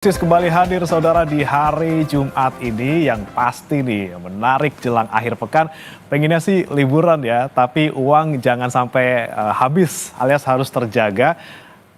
Kembali hadir saudara di hari Jumat ini yang pasti nih menarik jelang akhir pekan. Pengennya sih liburan ya, tapi uang jangan sampai habis alias harus terjaga.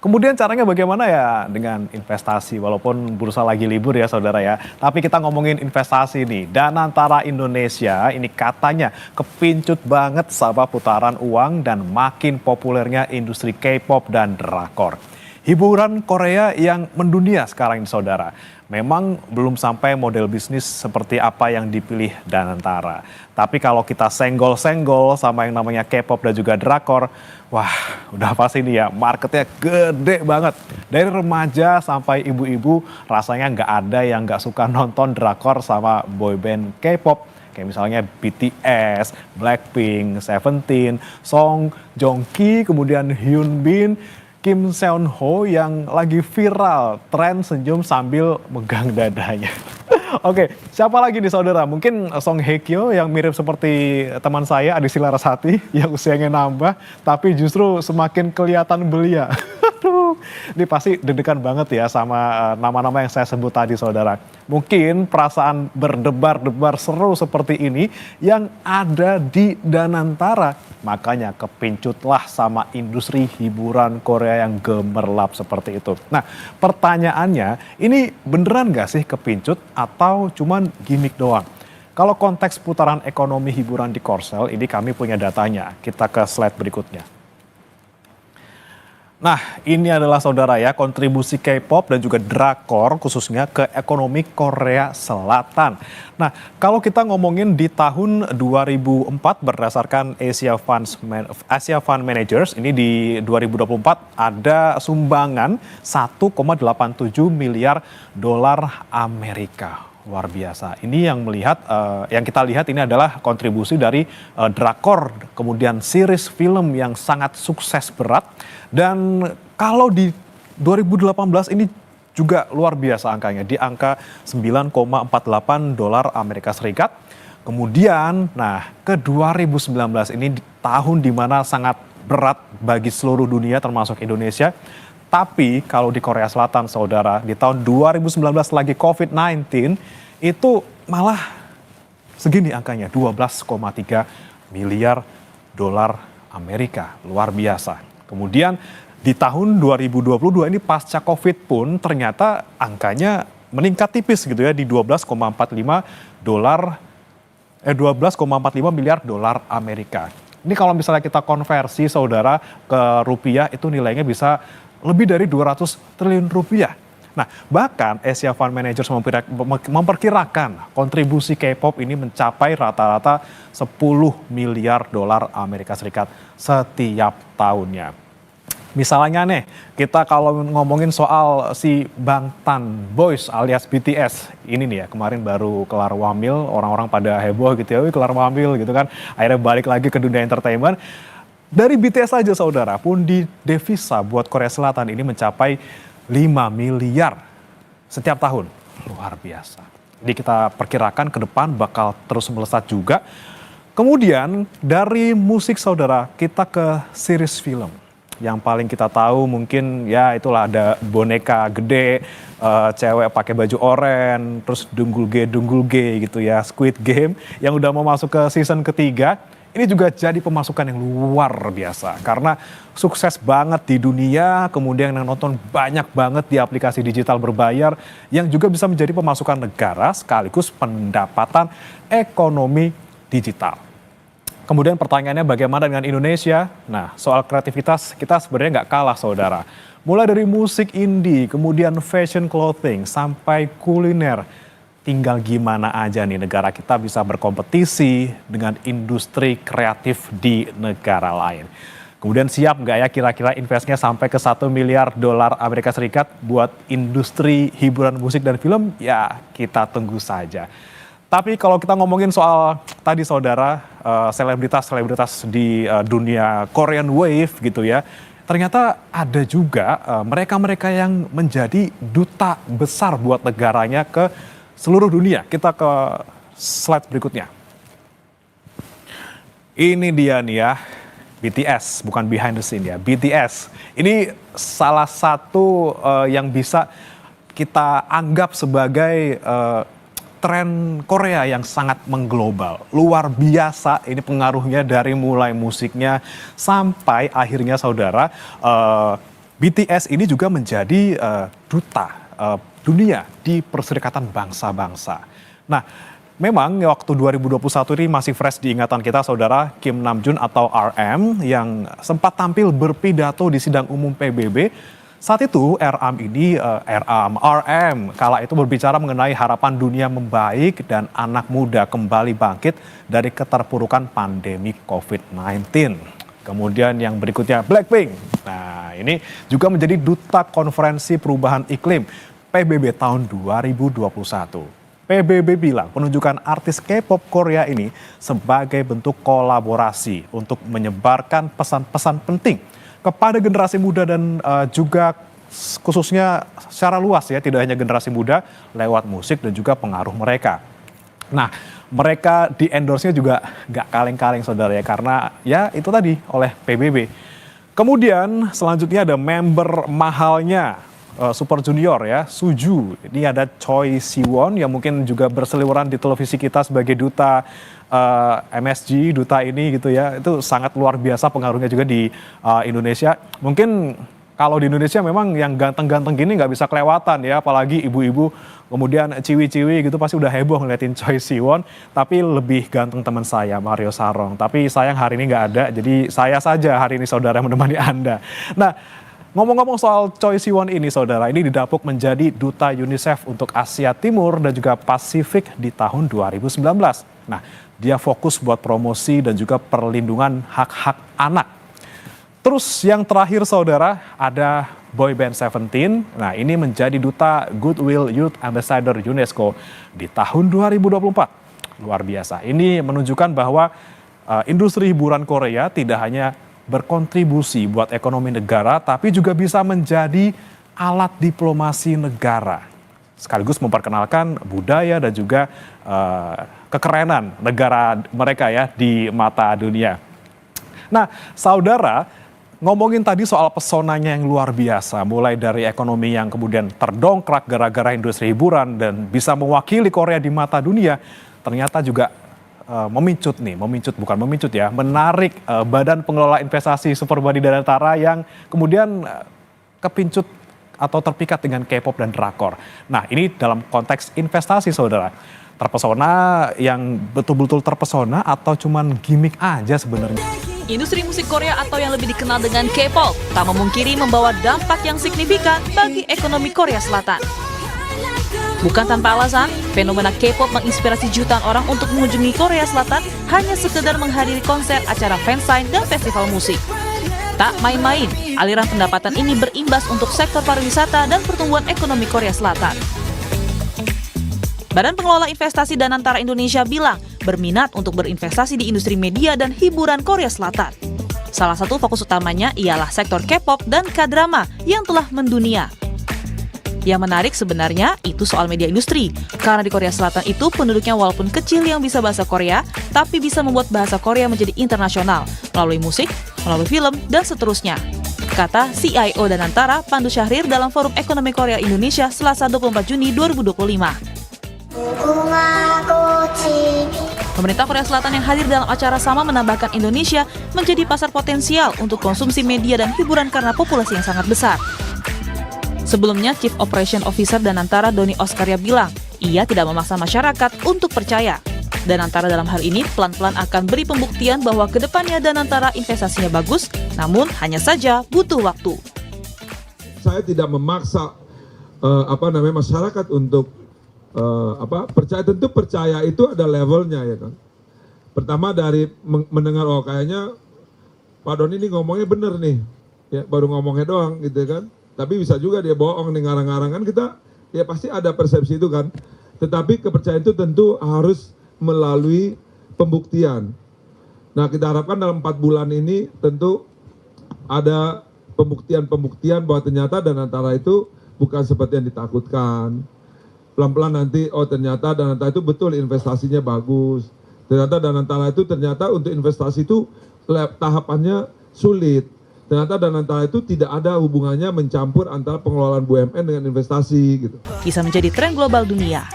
Kemudian caranya bagaimana ya dengan investasi walaupun bursa lagi libur ya saudara ya. Tapi kita ngomongin investasi nih. Danantara Indonesia ini katanya kepincut banget sama putaran uang dan makin populernya industri K-pop dan drakor. Hiburan Korea yang mendunia sekarang ini saudara. Memang belum sampai model bisnis seperti apa yang dipilih Danantara. Tapi kalau kita senggol-senggol sama yang namanya K-pop dan juga drakor, wah udah pasti nih ya marketnya gede banget. Dari remaja sampai ibu-ibu rasanya nggak ada yang nggak suka nonton drakor sama boyband K-pop. Kayak misalnya BTS, Blackpink, Seventeen, Song Joong Ki, kemudian Hyun Bin, Kim Seon Ho yang lagi viral, tren senyum sambil megang dadanya. Oke, siapa lagi nih saudara? Mungkin Song Hye Kyo yang mirip seperti teman saya, Adi Larasati, yang usianya nambah, tapi justru semakin kelihatan belia. Aduh, ini pasti deg-degan banget ya sama nama-nama yang saya sebut tadi saudara. Mungkin perasaan berdebar-debar seru seperti ini yang ada di Danantara. Makanya kepincutlah sama industri hiburan Korea yang gemerlap seperti itu. Nah pertanyaannya, ini beneran gak sih kepincut atau cuman gimmick doang? Kalau konteks putaran ekonomi hiburan di Korsel, ini kami punya datanya. Kita ke slide berikutnya. Nah, ini adalah saudara ya kontribusi K-pop dan juga drakor khususnya ke ekonomi Korea Selatan. Nah, kalau kita ngomongin di tahun 2004 berdasarkan Asia Fund Managers, ini di 2024 ada sumbangan 1,87 miliar dolar Amerika. Luar biasa. Ini yang kita lihat ini adalah kontribusi dari drakor, kemudian series film yang sangat sukses berat. Dan kalau di 2018 ini juga luar biasa angkanya, di angka 9,48 dolar Amerika Serikat. Kemudian, nah ke 2019 ini tahun dimana sangat berat bagi seluruh dunia termasuk Indonesia. Tapi kalau di Korea Selatan saudara, di tahun 2019 lagi COVID-19 itu malah segini angkanya 12,3 miliar dolar Amerika. Luar biasa. Kemudian di tahun 2022 ini pasca COVID pun ternyata angkanya meningkat tipis gitu ya di 12,45 miliar dolar Amerika. Ini kalau misalnya kita konversi saudara ke rupiah itu nilainya bisa lebih dari 200 triliun rupiah. Nah, bahkan Asia Fund Managers memperkirakan kontribusi K-pop ini mencapai rata-rata 10 miliar dolar Amerika Serikat setiap tahunnya. Misalnya nih, kita kalau ngomongin soal si Bangtan Boys alias BTS, ini nih ya kemarin baru kelar wamil, orang-orang pada heboh gitu ya, kelar wamil gitu kan, akhirnya balik lagi ke dunia entertainment. Dari BTS saja saudara, pundi devisa buat Korea Selatan ini mencapai 5 miliar setiap tahun. Luar biasa. Jadi kita perkirakan ke depan bakal terus melesat juga. Kemudian dari musik saudara, kita ke series film. Yang paling kita tahu mungkin ya itulah ada boneka gede, cewek pakai baju oranye, terus dunggul G gitu ya, Squid Game yang udah mau masuk ke season ketiga. Ini juga jadi pemasukan yang luar biasa karena sukses banget di dunia, kemudian yang nonton banyak banget di aplikasi digital berbayar yang juga bisa menjadi pemasukan negara sekaligus pendapatan ekonomi digital. Kemudian pertanyaannya bagaimana dengan Indonesia? Nah, soal kreativitas kita sebenarnya nggak kalah saudara. Mulai dari musik indie, kemudian fashion clothing, sampai kuliner. Tinggal gimana aja nih negara kita bisa berkompetisi dengan industri kreatif di negara lain. Kemudian siap nggak ya kira-kira investnya sampai ke 1 miliar dolar Amerika Serikat buat industri hiburan musik dan film? Ya kita tunggu saja. Tapi kalau kita ngomongin soal tadi saudara, selebritas-selebritas di dunia Korean Wave gitu ya. Ternyata ada juga mereka-mereka yang menjadi duta besar buat negaranya ke seluruh dunia. Kita ke slide berikutnya. Ini dia nih ya, BTS, bukan behind the scene ya, BTS. Ini salah satu yang bisa kita anggap sebagai tren Korea yang sangat mengglobal. Luar biasa ini pengaruhnya dari mulai musiknya sampai akhirnya saudara BTS ini juga menjadi duta dunia di Perserikatan Bangsa-Bangsa. Nah, memang waktu 2021 ini masih fresh di ingatan kita saudara, Kim Namjoon atau RM yang sempat tampil berpidato di sidang umum PBB. Saat itu RM kala itu berbicara mengenai harapan dunia membaik dan anak muda kembali bangkit dari keterpurukan pandemi COVID-19. Kemudian yang berikutnya Blackpink. Nah, ini juga menjadi duta konferensi perubahan iklim PBB tahun 2021. PBB bilang penunjukan artis K-pop Korea ini sebagai bentuk kolaborasi untuk menyebarkan pesan-pesan penting kepada generasi muda dan juga khususnya secara luas ya, tidak hanya generasi muda lewat musik dan juga pengaruh mereka. Nah, mereka di endorse-nya juga nggak kaleng-kaleng saudara ya, karena ya itu tadi oleh PBB. Kemudian selanjutnya ada member mahalnya Super Junior ya, Suju. Ini ada Choi Siwon yang mungkin juga berseliweran di televisi kita sebagai duta MSG, duta ini gitu ya. Itu sangat luar biasa pengaruhnya juga di Indonesia. Mungkin kalau di Indonesia memang yang ganteng-ganteng gini nggak bisa kelewatan ya, apalagi ibu-ibu kemudian ciwi-ciwi gitu pasti udah heboh ngeliatin Choi Siwon. Tapi lebih ganteng teman saya Mario Sarong. Tapi sayang hari ini nggak ada, jadi saya saja hari ini saudara yang menemani Anda. Nah, ngomong-ngomong soal Choi Siwon ini saudara, ini didapuk menjadi duta UNICEF untuk Asia Timur dan juga Pasifik di tahun 2019. Nah, dia fokus buat promosi dan juga perlindungan hak-hak anak. Terus yang terakhir saudara, ada boyband Seventeen. Nah, ini menjadi duta Goodwill Youth Ambassador UNESCO di tahun 2024. Luar biasa. Ini menunjukkan bahwa industri hiburan Korea tidak hanya berkontribusi buat ekonomi negara, tapi juga bisa menjadi alat diplomasi negara. Sekaligus memperkenalkan budaya dan juga kekerenan negara mereka ya di mata dunia. Nah, saudara, ngomongin tadi soal pesonanya yang luar biasa, mulai dari ekonomi yang kemudian terdongkrak gara-gara industri hiburan dan bisa mewakili Korea di mata dunia, ternyata juga menarik Badan Pengelola Investasi Superbody Danantara yang kemudian kepincut atau terpikat dengan K-pop dan drakor. Nah, ini dalam konteks investasi saudara. Terpesona yang betul-betul terpesona atau cuman gimmick aja sebenarnya? Industri musik Korea atau yang lebih dikenal dengan K-pop tak memungkiri membawa dampak yang signifikan bagi ekonomi Korea Selatan. Bukan tanpa alasan, fenomena K-pop menginspirasi jutaan orang untuk mengunjungi Korea Selatan hanya sekedar menghadiri konser, acara fansign, dan festival musik. Tak main-main, aliran pendapatan ini berimbas untuk sektor pariwisata dan pertumbuhan ekonomi Korea Selatan. Badan Pengelola Investasi Danantara Indonesia bilang berminat untuk berinvestasi di industri media dan hiburan Korea Selatan. Salah satu fokus utamanya ialah sektor K-pop dan K-drama yang telah mendunia. Yang menarik sebenarnya itu soal media industri, karena di Korea Selatan itu penduduknya walaupun kecil yang bisa bahasa Korea, tapi bisa membuat bahasa Korea menjadi internasional, melalui musik, melalui film, dan seterusnya. Kata CIO Danantara, Pandu Syahrir dalam Forum Ekonomi Korea Indonesia Selasa 24 Juni 2025. Pemerintah Korea Selatan yang hadir dalam acara sama menambahkan Indonesia menjadi pasar potensial untuk konsumsi media dan hiburan karena populasi yang sangat besar. Sebelumnya, Chief Operation Officer Danantara Doni Oskarya bilang, ia tidak memaksa masyarakat untuk percaya. Danantara dalam hal ini pelan-pelan akan beri pembuktian bahwa kedepannya Danantara investasinya bagus, namun hanya saja butuh waktu. Saya tidak memaksa masyarakat untuk percaya. Tentu percaya itu ada levelnya ya kan. Pertama dari mendengar kayaknya Pak Doni ini ngomongnya bener nih, ya baru ngomongnya doang gitu kan. Tapi bisa juga dia bohong nih ngarang-ngarang kan, kita ya pasti ada persepsi itu kan. Tetapi kepercayaan itu tentu harus melalui pembuktian. Nah, kita harapkan dalam 4 bulan ini tentu ada pembuktian bahwa ternyata Danantara itu bukan seperti yang ditakutkan. Pelan-pelan nanti ternyata Danantara itu betul investasinya bagus. Ternyata Danantara itu ternyata untuk investasi itu tahapannya sulit. ternyata Danantara itu tidak ada hubungannya mencampur antara pengelolaan BUMN dengan investasi gitu. Bisa menjadi tren global dunia.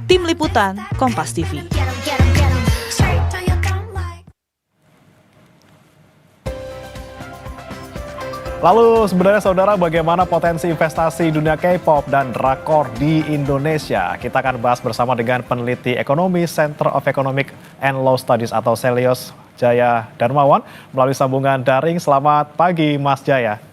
Tim Liputan, Kompas TV. Lalu sebenarnya saudara bagaimana potensi investasi dunia K-pop dan drakor di Indonesia? Kita akan bahas bersama dengan peneliti ekonomi Center of Economic and Law Studies atau Celios Jaya Darmawan melalui sambungan daring. Selamat pagi Mas Jaya.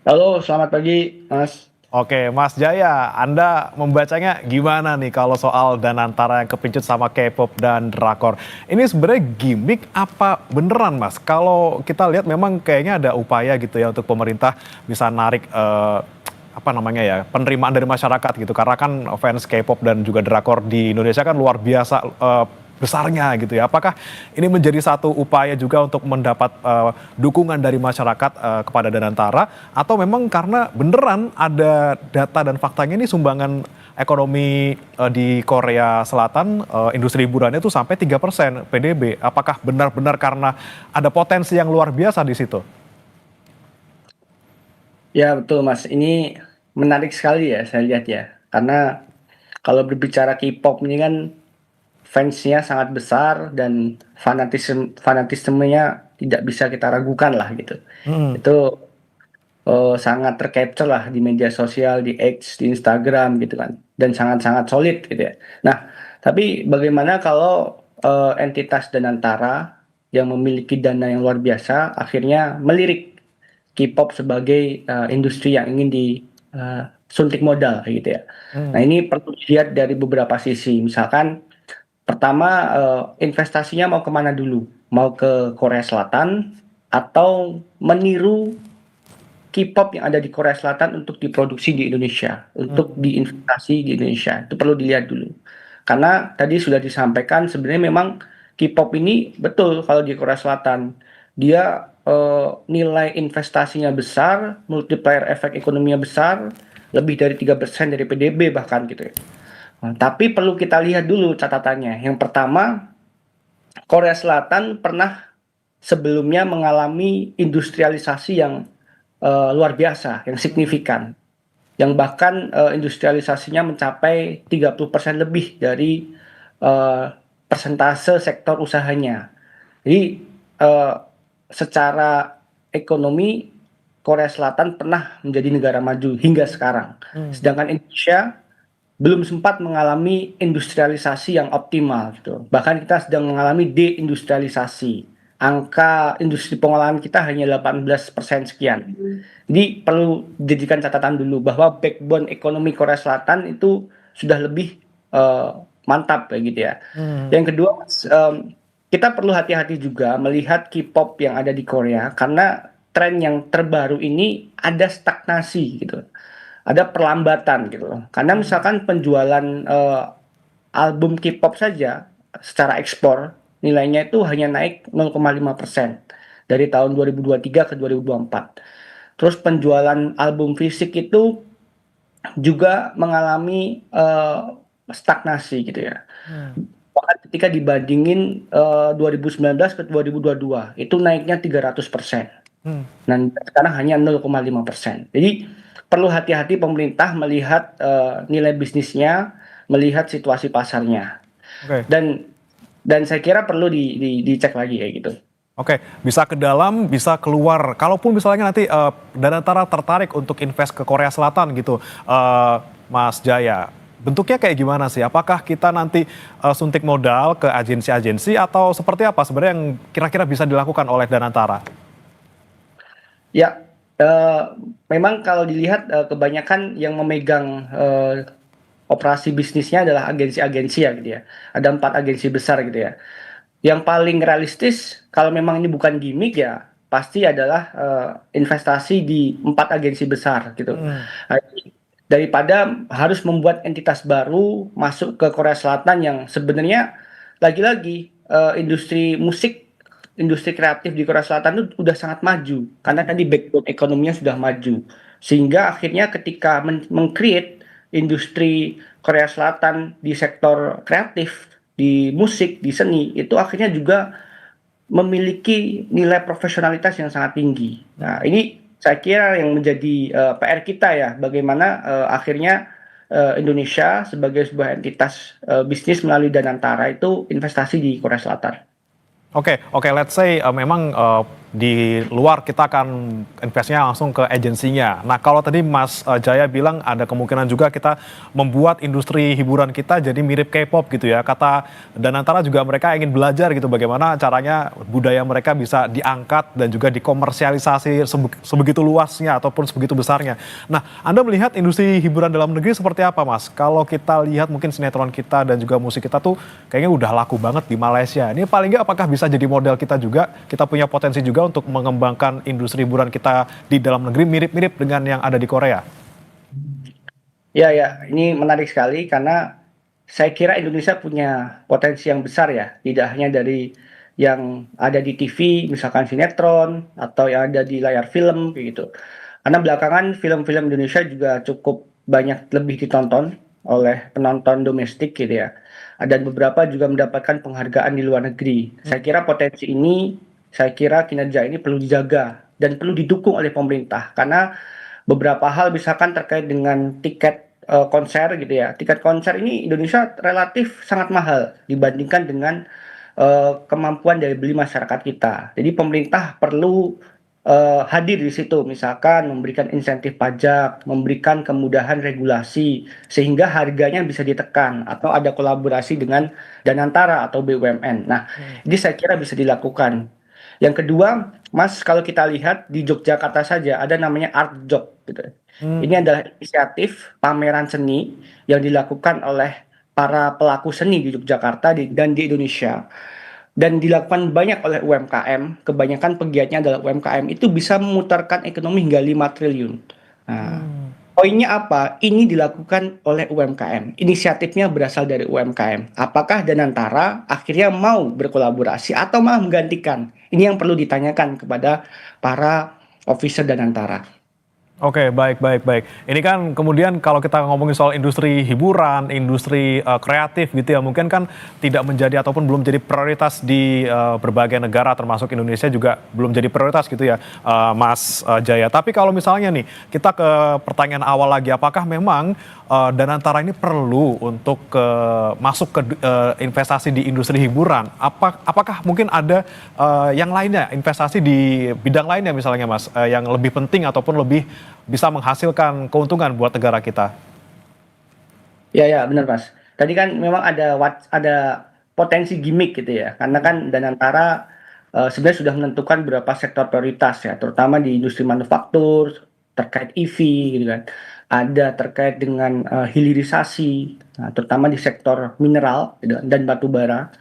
Halo, selamat pagi, Mas. Oke, Mas Jaya, Anda membacanya gimana nih kalau soal Danantara yang kepincut sama K-pop dan drakor? Ini sebenarnya gimmick apa beneran, Mas? Kalau kita lihat memang kayaknya ada upaya gitu ya untuk pemerintah bisa narik apa namanya ya, penerimaan dari masyarakat gitu. Karena kan fans K-pop dan juga drakor di Indonesia kan luar biasa besarnya gitu ya. Apakah ini menjadi satu upaya juga untuk mendapat dukungan dari masyarakat kepada Danantara, atau memang karena beneran ada data dan faktanya ini sumbangan ekonomi di Korea Selatan, industri hiburannya itu sampai 3% PDB. Apakah benar-benar karena ada potensi yang luar biasa di situ? Ya, betul, Mas. Ini menarik sekali ya, saya lihat ya. Karena kalau berbicara K-pop ini kan fansnya sangat besar dan fanatismenya tidak bisa kita ragukan lah gitu. Itu sangat tercapture lah di media sosial, di X, di Instagram gitu kan, dan sangat-sangat solid gitu ya. Nah, tapi bagaimana kalau entitas Danantara yang memiliki dana yang luar biasa akhirnya melirik K-pop sebagai industri yang ingin disuntik modal gitu ya. Nah, ini perlu dilihat dari beberapa sisi. Misalkan pertama, investasinya mau kemana dulu? Mau ke Korea Selatan atau meniru K-pop yang ada di Korea Selatan untuk diproduksi di Indonesia, untuk diinvestasi di Indonesia. Itu perlu dilihat dulu. Karena tadi sudah disampaikan sebenarnya memang K-pop ini betul kalau di Korea Selatan dia nilai investasinya besar, multiplier efek ekonominya besar, lebih dari 3% dari PDB bahkan gitu ya. Nah, tapi perlu kita lihat dulu catatannya. Yang pertama, Korea Selatan pernah sebelumnya mengalami industrialisasi yang luar biasa, yang signifikan. Yang bahkan industrialisasinya mencapai 30% lebih dari persentase sektor usahanya. Jadi secara ekonomi Korea Selatan pernah menjadi negara maju hingga sekarang. Sedangkan Indonesia belum sempat mengalami industrialisasi yang optimal gitu. Bahkan kita sedang mengalami deindustrialisasi. Angka industri pengolahan kita hanya 18% sekian. Jadi perlu dijadikan catatan dulu bahwa backbone ekonomi Korea Selatan itu sudah lebih mantap kayak gitu ya. Yang kedua, kita perlu hati-hati juga melihat K-pop yang ada di Korea karena tren yang terbaru ini ada stagnasi gitu. Ada perlambatan gitu loh. Karena misalkan penjualan album K-pop saja secara ekspor nilainya itu hanya naik 0,5% dari tahun 2023 ke 2024. Terus penjualan album fisik itu juga mengalami stagnasi gitu ya. Bahkan ketika dibandingin 2019 ke 2022 itu naiknya 300%. Dan sekarang hanya 0,5%. Jadi perlu hati-hati pemerintah melihat nilai bisnisnya, melihat situasi pasarnya. Dan saya kira perlu dicek lagi ya gitu. Oke, bisa ke dalam, bisa keluar. Kalaupun misalnya nanti Danantara tertarik untuk invest ke Korea Selatan gitu, Mas Jaya, bentuknya kayak gimana sih? Apakah kita nanti suntik modal ke agensi-agensi atau seperti apa sebenarnya yang kira-kira bisa dilakukan oleh Danantara? Ya, memang kalau dilihat kebanyakan yang memegang operasi bisnisnya adalah agensi-agensi ya gitu ya. Ada 4 agensi besar gitu ya. Yang paling realistis kalau memang ini bukan gimmick ya pasti adalah investasi di 4 agensi besar gitu. Daripada harus membuat entitas baru masuk ke Korea Selatan yang sebenarnya lagi-lagi industri musik, industri kreatif di Korea Selatan itu udah sangat maju karena tadi backbone ekonominya sudah maju, sehingga akhirnya ketika meng-create industri Korea Selatan di sektor kreatif, di musik, di seni itu akhirnya juga memiliki nilai profesionalitas yang sangat tinggi. Nah, ini saya kira yang menjadi PR kita ya, bagaimana akhirnya Indonesia sebagai sebuah entitas bisnis melalui Danantara itu investasi di Korea Selatan. Oke, let's say memang di luar kita akan investnya langsung ke agensinya. Nah, kalau tadi Mas Jaya bilang ada kemungkinan juga kita membuat industri hiburan kita jadi mirip K-pop gitu ya. Kata Danantara juga mereka ingin belajar gitu bagaimana caranya budaya mereka bisa diangkat dan juga dikomersialisasi sebegitu luasnya ataupun sebegitu besarnya. Nah, Anda melihat industri hiburan dalam negeri seperti apa, Mas? Kalau kita lihat mungkin sinetron kita dan juga musik kita tuh kayaknya udah laku banget di Malaysia. Ini paling nggak apakah bisa jadi model kita juga? Kita punya potensi juga untuk mengembangkan industri hiburan kita di dalam negeri mirip-mirip dengan yang ada di Korea. Ya, ini menarik sekali karena saya kira Indonesia punya potensi yang besar ya, tidak hanya dari yang ada di TV, misalkan sinetron, atau yang ada di layar film, kayak gitu. Karena belakangan film-film Indonesia juga cukup banyak lebih ditonton oleh penonton domestik gitu ya. Dan beberapa juga mendapatkan penghargaan di luar negeri. Saya kira potensi ini, saya kira kinerja ini perlu dijaga dan perlu didukung oleh pemerintah. Karena beberapa hal misalkan terkait dengan tiket konser gitu ya. Tiket konser ini Indonesia relatif sangat mahal dibandingkan dengan kemampuan daya beli masyarakat kita. Jadi pemerintah perlu hadir di situ, misalkan memberikan insentif pajak, memberikan kemudahan regulasi sehingga harganya bisa ditekan atau ada kolaborasi dengan Danantara atau BUMN. Nah, ini saya kira bisa dilakukan. Yang kedua, Mas, kalau kita lihat di Yogyakarta saja ada namanya Art Job gitu. Ini adalah inisiatif pameran seni yang dilakukan oleh para pelaku seni di Yogyakarta dan di Indonesia. Dan dilakukan banyak oleh UMKM, kebanyakan pegiatnya adalah UMKM, itu bisa memutarkan ekonomi hingga 5 triliun. Nah, poinnya apa? Ini dilakukan oleh UMKM. Inisiatifnya berasal dari UMKM. Apakah Danantara akhirnya mau berkolaborasi atau malah menggantikan? Ini yang perlu ditanyakan kepada para officer Danantara. Oke, baik. Ini kan kemudian kalau kita ngomongin soal industri hiburan, industri kreatif gitu ya, mungkin kan tidak menjadi ataupun belum jadi prioritas di berbagai negara termasuk Indonesia juga belum jadi prioritas gitu ya, Mas Jaya. Tapi kalau misalnya nih, kita ke pertanyaan awal lagi, apakah memang Danantara ini perlu untuk masuk ke investasi di industri hiburan? Apakah mungkin ada yang lainnya, investasi di bidang lainnya misalnya Mas, yang lebih penting ataupun lebih bisa menghasilkan keuntungan buat negara kita? Ya, benar Mas. Tadi kan memang ada potensi gimmick gitu ya, karena kan Danantara sebenarnya sudah menentukan beberapa sektor prioritas ya, terutama di industri manufaktur, terkait EV gitu kan. Ada terkait dengan hilirisasi, terutama di sektor mineral gitu, dan batu bara.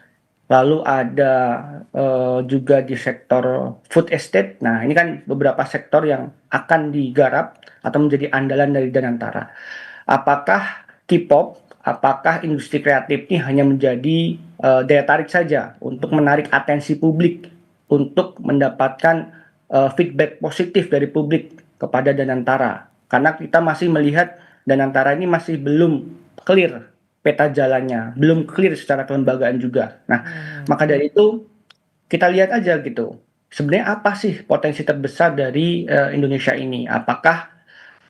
Lalu ada juga di sektor food estate. Nah, ini kan beberapa sektor yang akan digarap atau menjadi andalan dari Danantara. Apakah K-pop, apakah industri kreatif ini hanya menjadi daya tarik saja untuk menarik atensi publik, untuk mendapatkan feedback positif dari publik kepada Danantara? Karena kita masih melihat Danantara ini masih belum clear peta jalannya, belum clear secara kelembagaan juga. Nah, maka dari itu kita lihat aja gitu. Sebenarnya apa sih potensi terbesar dari Indonesia ini? Apakah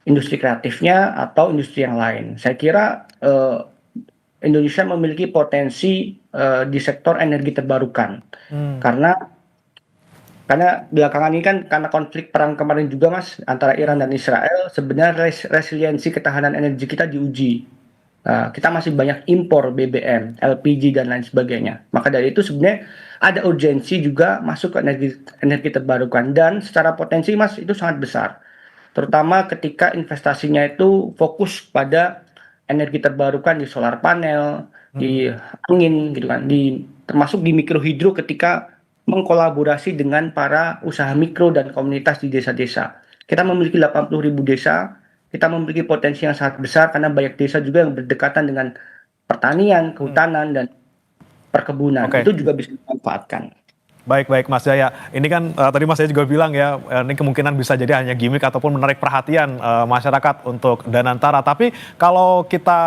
industri kreatifnya atau industri yang lain? Saya kira Indonesia memiliki potensi di sektor energi terbarukan. Karena belakangan ini kan karena konflik perang kemarin juga Mas antara Iran dan Israel, sebenarnya resiliensi ketahanan energi kita diuji. Kita masih banyak impor BBM, LPG dan lain sebagainya. Maka dari itu sebenarnya ada urgensi juga masuk ke energi terbarukan, dan secara potensi Mas itu sangat besar. Terutama ketika investasinya itu fokus pada energi terbarukan di solar panel, di angin gitu kan, termasuk di mikrohidro ketika mengkolaborasi dengan para usaha mikro dan komunitas di desa-desa. Kita memiliki 80.000 desa. Kita memiliki potensi yang sangat besar karena banyak desa juga yang berdekatan dengan pertanian, kehutanan, dan perkebunan. Itu juga bisa dimanfaatkan. Baik Mas Jaya. Ini kan tadi Mas Jaya juga bilang ya, ini kemungkinan bisa jadi hanya gimmick ataupun menarik perhatian masyarakat untuk Danantara. Tapi kalau kita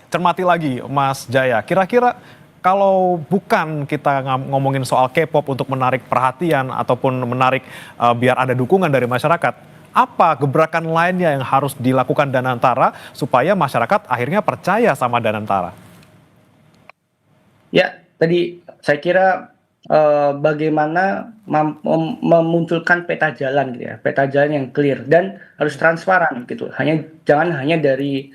cermati lagi Mas Jaya, kira-kira kalau bukan kita ngomongin soal K-pop untuk menarik perhatian ataupun menarik biar ada dukungan dari masyarakat, apa gebrakan lainnya yang harus dilakukan Danantara supaya masyarakat akhirnya percaya sama Danantara? Ya, tadi saya kira bagaimana memunculkan peta jalan gitu ya, peta jalan yang clear dan harus transparan gitu. Jangan hanya dari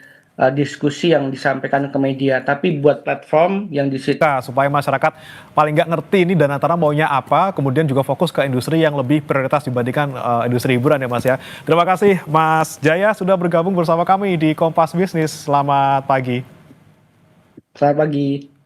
diskusi yang disampaikan ke media, tapi buat platform yang di situ. Supaya masyarakat paling nggak ngerti ini Danantara maunya apa, kemudian juga fokus ke industri yang lebih prioritas dibandingkan industri hiburan ya Mas ya. Terima kasih Mas Jaya sudah bergabung bersama kami di Kompas Bisnis. Selamat pagi. Selamat pagi.